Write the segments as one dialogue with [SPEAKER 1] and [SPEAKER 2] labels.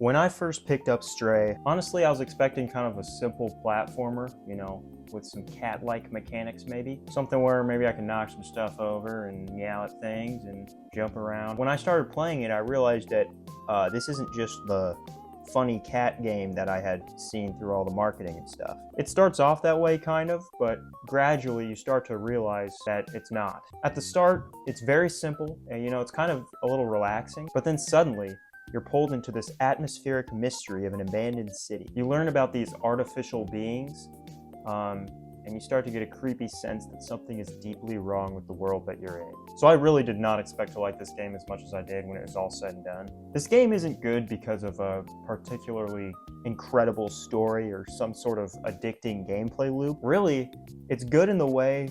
[SPEAKER 1] When I first picked up Stray, honestly, I was expecting kind of a simple platformer, with some cat-like mechanics maybe. Something where maybe I can knock some stuff over and meow at things and jump around. When I started playing it, I realized that this isn't just the funny cat game that I had seen through all the marketing and stuff. It starts off that way kind of, but gradually you start to realize that it's not. At the start, it's very simple and it's kind of a little relaxing, but then suddenly you're pulled into this atmospheric mystery of an abandoned city. You learn about these artificial beings, and you start to get a creepy sense that something is deeply wrong with the world that you're in. So I really did not expect to like this game as much as I did when it was all said and done. This game isn't good because of a particularly incredible story or some sort of addicting gameplay loop. Really, it's good in the way,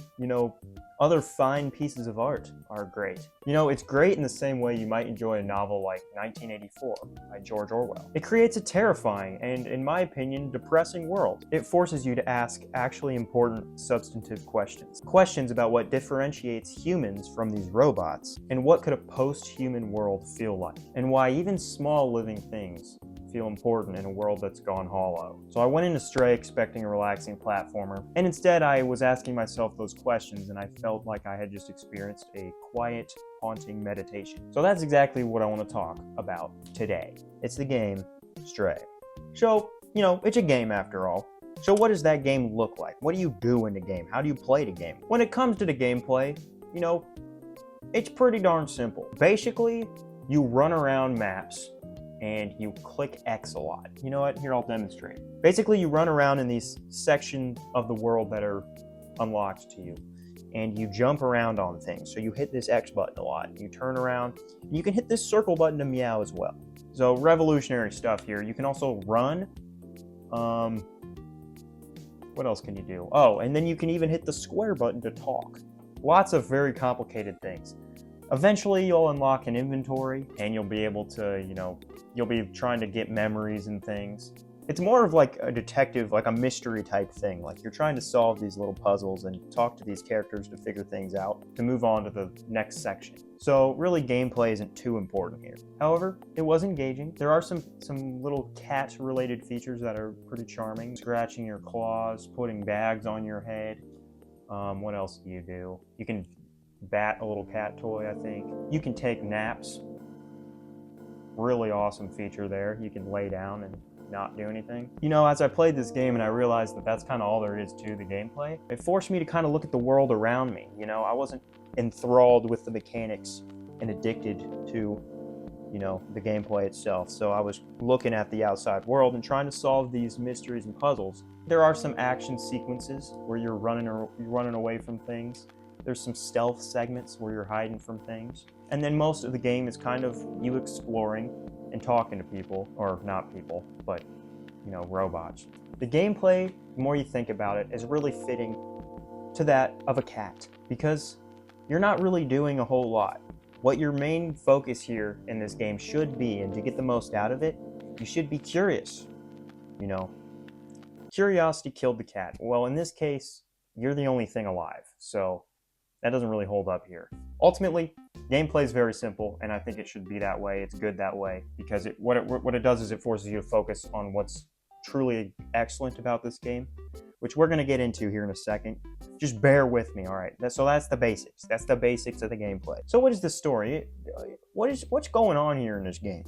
[SPEAKER 1] other fine pieces of art are great. It's great in the same way you might enjoy a novel like 1984 by George Orwell. It creates a terrifying and, in my opinion, depressing world. It forces you to ask actually important, substantive questions. Questions about what differentiates humans from these robots, and what could a post-human world feel like, and why even small living things feel important in a world that's gone hollow. So I went into Stray expecting a relaxing platformer, and instead I was asking myself those questions, and I felt like I had just experienced a quiet, haunting meditation. So that's exactly what I want to talk about today. It's the game Stray. So, it's a game after all. So what does that game look like? What do you do in the game? How do you play the game? When it comes to the gameplay, it's pretty darn simple. Basically, you run around maps and you click X a lot. You know what? Here, I'll demonstrate. Basically, you run around in these sections of the world that are unlocked to you, and you jump around on things. So you hit this X button a lot. You turn around, and you can hit this circle button to meow as well. So revolutionary stuff here. You can also run. What else can you do? Oh, and then you can even hit the square button to talk. Lots of very complicated things. Eventually, you'll unlock an inventory, and you'll be able to, you'll be trying to get memories and things. It's more of like a detective, like a mystery type thing. Like you're trying to solve these little puzzles and talk to these characters to figure things out, to move on to the next section. So really, gameplay isn't too important here. However, it was engaging. There are some little cat-related features that are pretty charming. Scratching your claws, putting bags on your head. What else do? You can bat a little cat toy, I think. You can take naps. Really awesome feature there. You can lay down and not do anything. As I played this game and I realized that that's kind of all there is to the gameplay, it forced me to kind of look at the world around me. I wasn't enthralled with the mechanics and addicted to, the gameplay itself. So I was looking at the outside world and trying to solve these mysteries and puzzles. There are some action sequences where you're running away from things. There's some stealth segments where you're hiding from things. And then most of the game is kind of you exploring and talking to people, or not people, but, robots. The gameplay, the more you think about it, is really fitting to that of a cat, because you're not really doing a whole lot. What your main focus here in this game should be, and to get the most out of it, you should be curious. Curiosity killed the cat. Well, in this case, you're the only thing alive, so that doesn't really hold up here. Ultimately, gameplay is very simple, and I think it should be that way. It's good that way, because what it does is it forces you to focus on what's truly excellent about this game, which we're going to get into here in a second. Just bear with me, all right? So that's the basics. That's the basics of the gameplay. So what is the story? What's going on here in this game?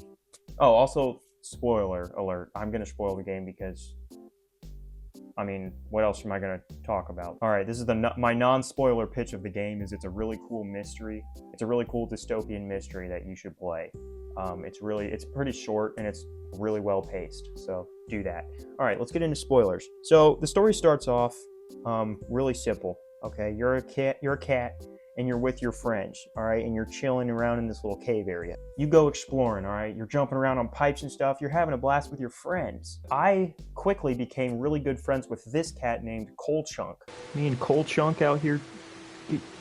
[SPEAKER 1] Oh, also, spoiler alert. I'm going to spoil the game because, what else am I going to talk about? All right, this is my non-spoiler pitch of the game. It's a really cool mystery. It's a really cool dystopian mystery that you should play. It's pretty short and it's really well paced. So do that. All right, let's get into spoilers. So the story starts off really simple. Okay, you're a cat, and you're with your friends, all right, and you're chilling around in this little cave area. You go exploring, all right, you're jumping around on pipes and stuff, you're having a blast with your friends. I quickly became really good friends with this cat named Coal Chunk. Me and Coal Chunk out here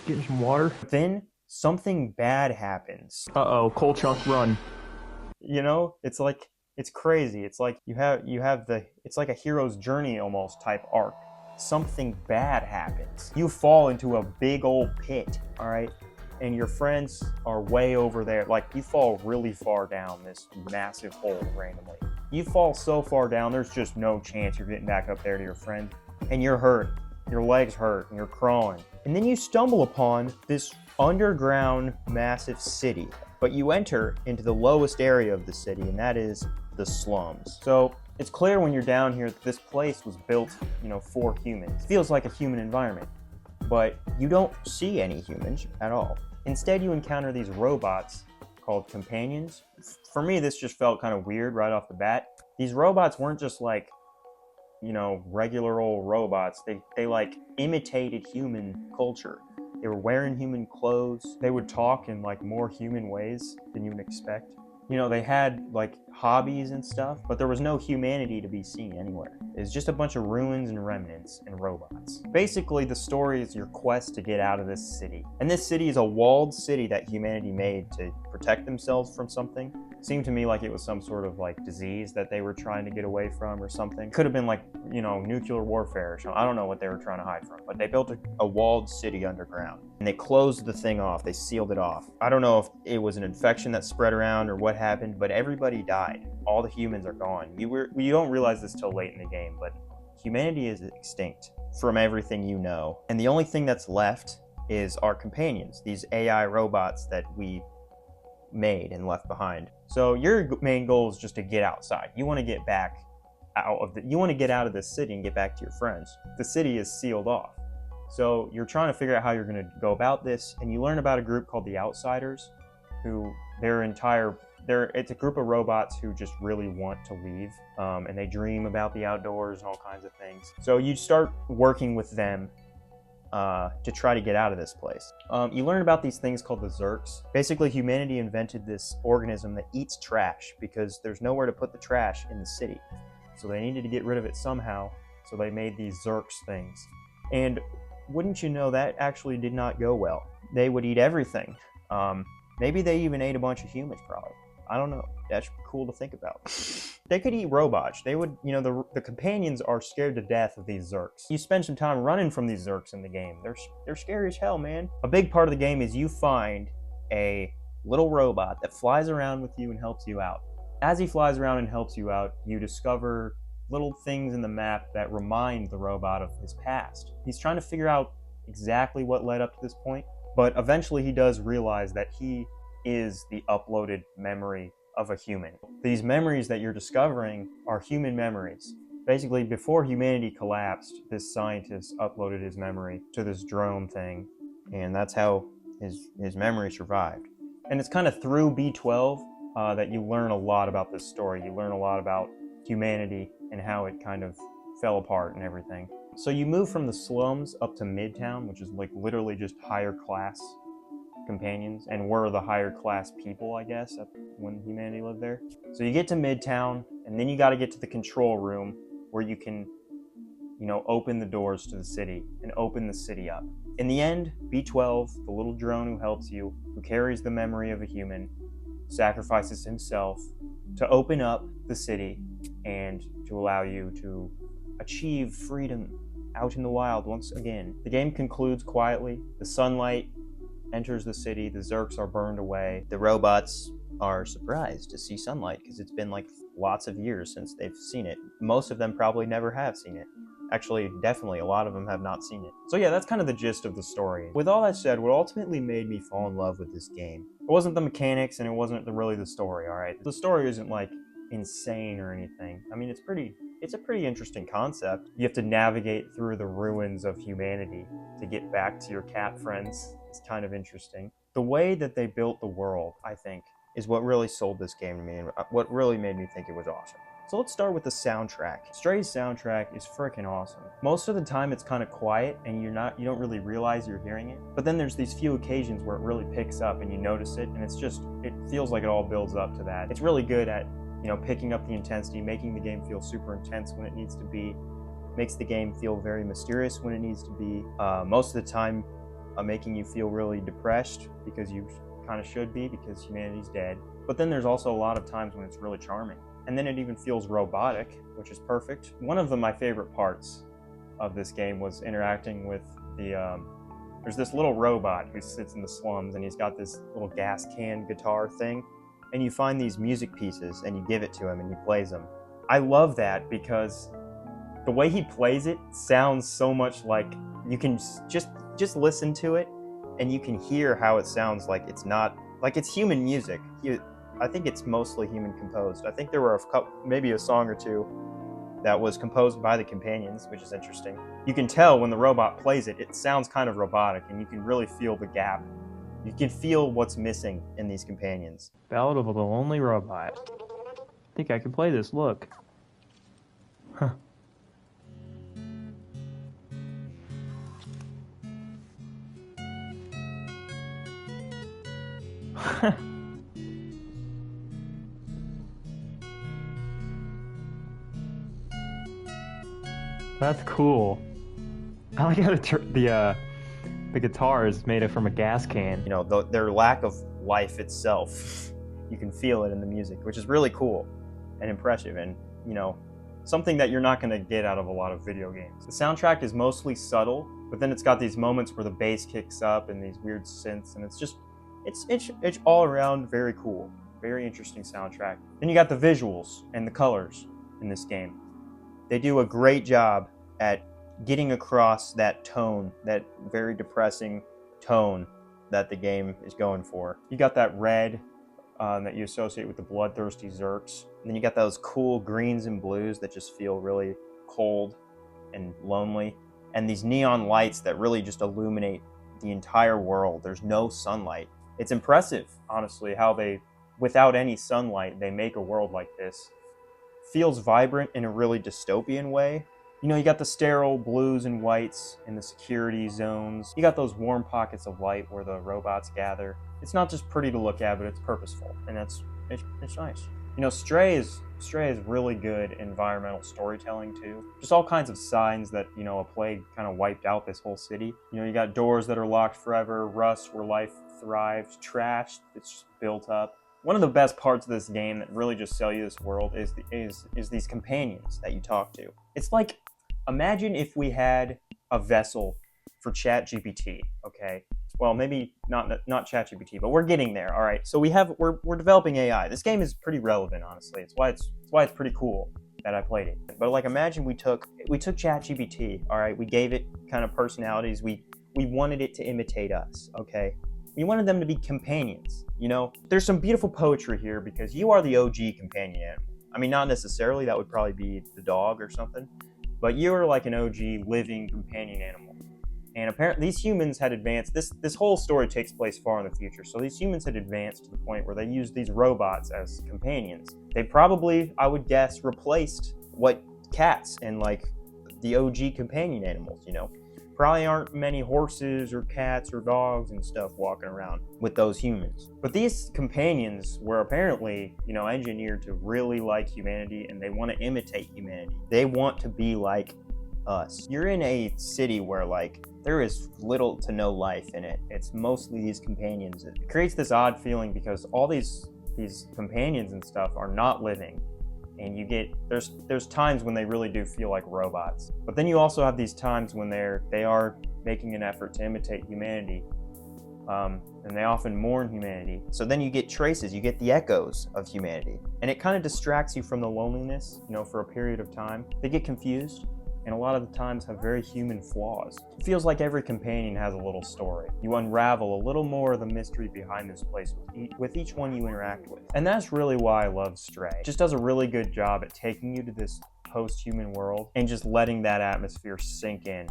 [SPEAKER 1] getting some water. Then something bad happens. Uh-oh, Coal Chunk, run. It's crazy. It's like it's like a hero's journey almost type arc. Something bad happens. You fall into a big old pit, all right? And your friends are way over there. Like, you fall really far down this massive hole randomly. You fall so far down, there's just no chance you're getting back up there to your friend. And you're hurt. Your legs hurt, and you're crawling. And then you stumble upon this underground massive city. But you enter into the lowest area of the city, and that is the slums. So it's clear when you're down here that this place was built, for humans. It feels like a human environment. But you don't see any humans at all. Instead, you encounter these robots called companions. For me, this just felt kind of weird right off the bat. These robots weren't just like, regular old robots. They like imitated human culture. They were wearing human clothes. They would talk in like more human ways than you would expect. They had like hobbies and stuff, but there was no humanity to be seen anywhere. It's just a bunch of ruins and remnants and robots. Basically, the story is your quest to get out of this city. And this city is a walled city that humanity made to protect themselves from something. It seemed to me like it was some sort of like disease that they were trying to get away from or something. Could have been like, nuclear warfare or something. I don't know what they were trying to hide from, but they built a walled city underground and they closed the thing off. They sealed it off. I don't know if it was an infection that spread around or what happened, but everybody died. All the humans are gone. You don't realize this till late in the game, but humanity is extinct from everything you know. And the only thing that's left is our companions, these AI robots that we made and left behind. So your main goal is just to get outside. You want to get back you want to get out of this city and get back to your friends. The city is sealed off. So you're trying to figure out how you're going to go about this, and you learn about a group called the Outsiders, who it's a group of robots who just really want to leave, and they dream about the outdoors and all kinds of things. So you start working with them to try to get out of this place. You learn about these things called the Zurks. Basically, humanity invented this organism that eats trash because there's nowhere to put the trash in the city. So they needed to get rid of it somehow, so they made these Zurks things. And wouldn't you know, that actually did not go well. They would eat everything. Maybe they even ate a bunch of humans, probably. I don't know. That's cool to think about. They could eat robots. They would, the companions are scared to death of these Zurks. You spend some time running from these Zurks in the game. They're scary as hell, man. A big part of the game is you find a little robot that flies around with you and helps you out. As he flies around and helps you out, you discover little things in the map that remind the robot of his past. He's trying to figure out exactly what led up to this point, but eventually he does realize that he is the uploaded memory of a human. These memories that you're discovering are human memories. Basically, before humanity collapsed, this scientist uploaded his memory to this drone thing, and that's how his memory survived. And it's kind of through B12 that you learn a lot about this story. You learn a lot about humanity and how it kind of fell apart and everything. So you move from the slums up to Midtown, which is like literally just higher class companions, and we're the higher class people, I guess, when humanity lived there. So you get to Midtown, and then you got to get to the control room where you can, open the doors to the city and open the city up. In the end, B12, the little drone who helps you, who carries the memory of a human, sacrifices himself to open up the city and to allow you to achieve freedom out in the wild once again. The game concludes quietly. The sunlight enters the city. The Zurks are burned away. The robots are surprised to see sunlight because it's been like lots of years since they've seen it. Most of them probably never have seen it. Actually, definitely, a lot of them have not seen it. So yeah, that's kind of the gist of the story. With all that said, what ultimately made me fall in love with this game, it wasn't the mechanics and it wasn't really the story, alright? The story isn't like insane or anything. I mean, it's a pretty interesting concept. You have to navigate through the ruins of humanity to get back to your cat friends. It's kind of interesting. The way that they built the world, I think, is what really sold this game to me and what really made me think it was awesome. So let's start with the soundtrack. Stray's soundtrack is freaking awesome. Most of the time it's kind of quiet and you don't really realize you're hearing it. But then there's these few occasions where it really picks up and you notice it, and it feels like it all builds up to that. It's really good at, picking up the intensity, making the game feel super intense when it needs to be, makes the game feel very mysterious when it needs to be. Most of the time making you feel really depressed because you kind of should be, because humanity's dead. But then there's also a lot of times when it's really charming. And then it even feels robotic, which is perfect. One of my favorite parts of this game was interacting with there's this little robot who sits in the slums, and he's got this little gas can guitar thing. And you find these music pieces and you give it to him and he plays them. I love that because the way he plays it sounds so much like you can just listen to it and you can hear how it sounds like it's not like it's human music. I think it's mostly human composed. I think there were maybe a song or two that was composed by the companions, which is interesting. You can tell when the robot plays it, it sounds kind of robotic, and you can really feel the gap. You can feel what's missing in these companions. Ballad of the Lonely Robot. I think I can play this, look. Huh. That's cool. I like how the guitar is made from a gas can. You know, their lack of life itself. You can feel it in the music, which is really cool and impressive, and you know, something that you're not going to get out of a lot of video games. The soundtrack is mostly subtle, but then it's got these moments where the bass kicks up and these weird synths, and it's all around very cool, very interesting soundtrack. Then you got the visuals and the colors in this game. They do a great job at getting across that tone, that very depressing tone that the game is going for. You got that red that you associate with the bloodthirsty Zurks. And then you got those cool greens and blues that just feel really cold and lonely. And these neon lights that really just illuminate the entire world. There's no sunlight. It's impressive, honestly, how they, without any sunlight, they make a world like this. Feels vibrant in a really dystopian way. You know, you got the sterile blues and whites in the security zones. You got those warm pockets of light where the robots gather. It's not just pretty to look at, but it's purposeful, and it's nice. You know, Stray is really good environmental storytelling too. Just all kinds of signs that, you know, a plague kind of wiped out this whole city. You know, you got doors that are locked forever, rust where life thrives, trash that's just built up. One of the best parts of this game that really just sell you this world is these companions that you talk to. It's like, imagine if we had a vessel for ChatGPT, okay? Well, maybe not ChatGPT, but we're getting there, all right? So we're developing AI. This game is pretty relevant, honestly. It's why it's pretty cool that I played it. But like, imagine we took ChatGPT, all right? We gave it kind of personalities. We wanted it to imitate us, okay? We wanted them to be companions, you know? There's some beautiful poetry here because you are the OG companion animal. I mean, not necessarily, that would probably be the dog or something, but you're like an OG living companion animal. And apparently these humans had advanced, this whole story takes place far in the future, so these humans had advanced to the point where they used these robots as companions. They probably, I would guess, replaced what cats and like the OG companion animals, you know? Probably aren't many horses or cats or dogs and stuff walking around with those humans. But these companions were apparently, you know, engineered to really like humanity, and they want to imitate humanity. They want to be like us. You're in a city where like there is little to no life in it. It's mostly these companions. It creates this odd feeling because all these companions and stuff are not living. And you get, there's times when they really do feel like robots. But then you also have these times when they are making an effort to imitate humanity. And they often mourn humanity. So then you get traces, you get the echoes of humanity. And it kind of distracts you from the loneliness, you know, for a period of time. They get confused, and a lot of the times have very human flaws. It feels like every companion has a little story. You unravel a little more of the mystery behind this place with each one you interact with. And that's really why I love Stray. It just does a really good job at taking you to this post-human world and just letting that atmosphere sink in.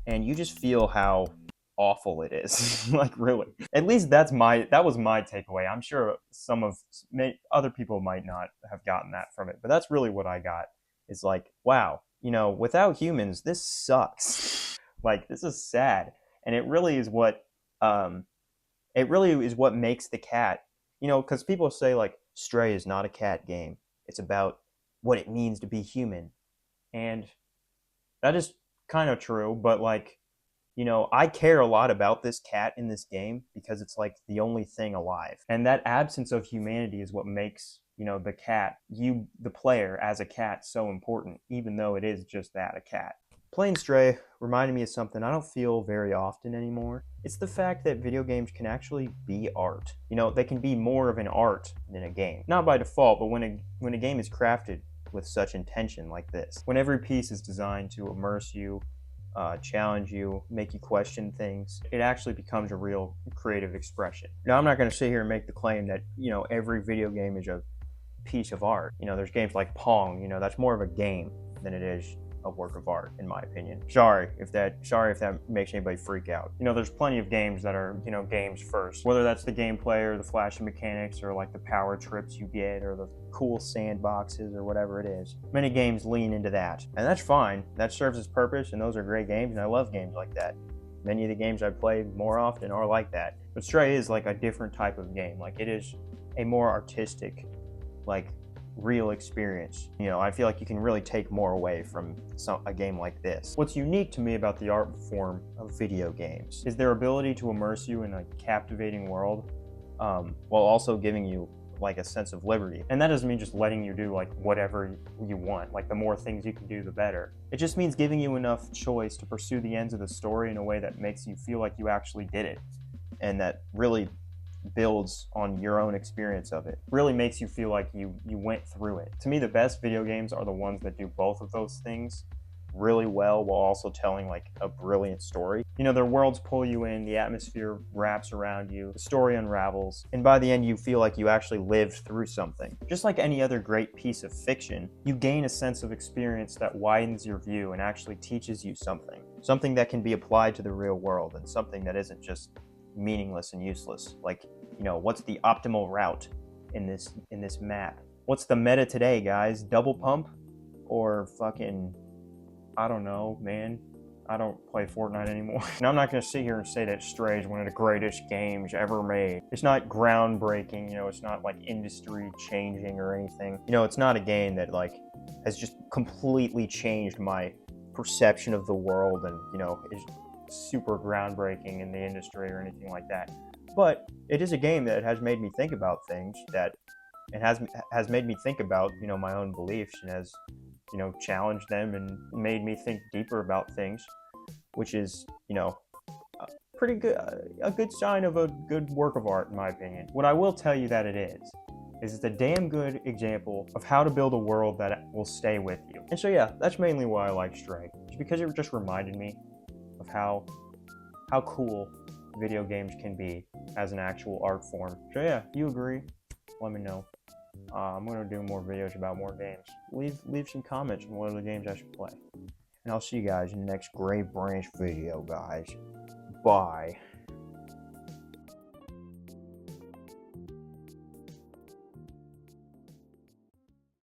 [SPEAKER 1] And you just feel how awful it is. Like, really. At least that was my takeaway. I'm sure other people might not have gotten that from it, but that's really what I got. It's like, wow, you know, without humans, this sucks. Like, this is sad. And it really is what makes the cat, you know, because people say like Stray is not a cat game. It's about what it means to be human. And that is kind of true, but like, you know, I care a lot about this cat in this game because it's like the only thing alive. And that absence of humanity is what makes, you know, the cat, you, the player as a cat, so important, even though it is just that, a cat. Playing Stray reminded me of something I don't feel very often anymore. It's the fact that video games can actually be art. You know, they can be more of an art than a game. Not by default, but when a game is crafted with such intention like this. When every piece is designed to immerse you, challenge you, make you question things, it actually becomes a real creative expression. Now, I'm not going to sit here and make the claim that, every video game is a piece of art. There's games like Pong, that's more of a game than it is a work of art, in my opinion. Sorry if that makes anybody freak out. There's plenty of games that are, games first. Whether that's the gameplay or the flashy mechanics or like the power trips you get or the cool sandboxes or whatever it is. Many games lean into that. And that's fine. That serves its purpose, and those are great games, and I love games like that. Many of the games I play more often are like that. But Stray is like a different type of game. Like, it is a more artistic, like, real experience. I feel like you can really take more away from a game like this. What's unique to me about the art form of video games is their ability to immerse you in a captivating world, while also giving you like a sense of liberty. And that doesn't mean just letting you do like whatever you want. Like, the more things you can do, the better. It just means giving you enough choice to pursue the ends of the story in a way that makes you feel like you actually did it, and that really builds on your own experience of it. Really makes you feel like you went through it. To me, the best video games are the ones that do both of those things really well while also telling like a brilliant story. Their worlds pull you in, the atmosphere wraps around you, the story unravels, and by the end you feel like you actually lived through something. Just like any other great piece of fiction, you gain a sense of experience that widens your view and actually teaches you something that can be applied to the real world, and something that isn't just meaningless and useless. Like, what's the optimal route in this map? What's the meta today, guys? Double pump? Or fucking, I don't know, man. I don't play Fortnite anymore. And I'm not going to sit here and say that Stray is one of the greatest games ever made. It's not groundbreaking, it's not like industry changing or anything. It's not a game that like has just completely changed my perception of the world and, is super groundbreaking in the industry or anything like that. But it is a game that has made me think about things, that it has made me think about, my own beliefs, and has, challenged them and made me think deeper about things, which is, pretty good, a good sign of a good work of art, in my opinion. What I will tell you that it is it's a damn good example of how to build a world that will stay with you. And so yeah, that's mainly why I like Stray. It's because it just reminded me of how cool video games can be as an actual art form. So yeah, you agree? Let me know. I'm gonna do more videos about more games. Leave some comments on what other games I should play. And I'll see you guys in the next Gray Branch video, guys. Bye.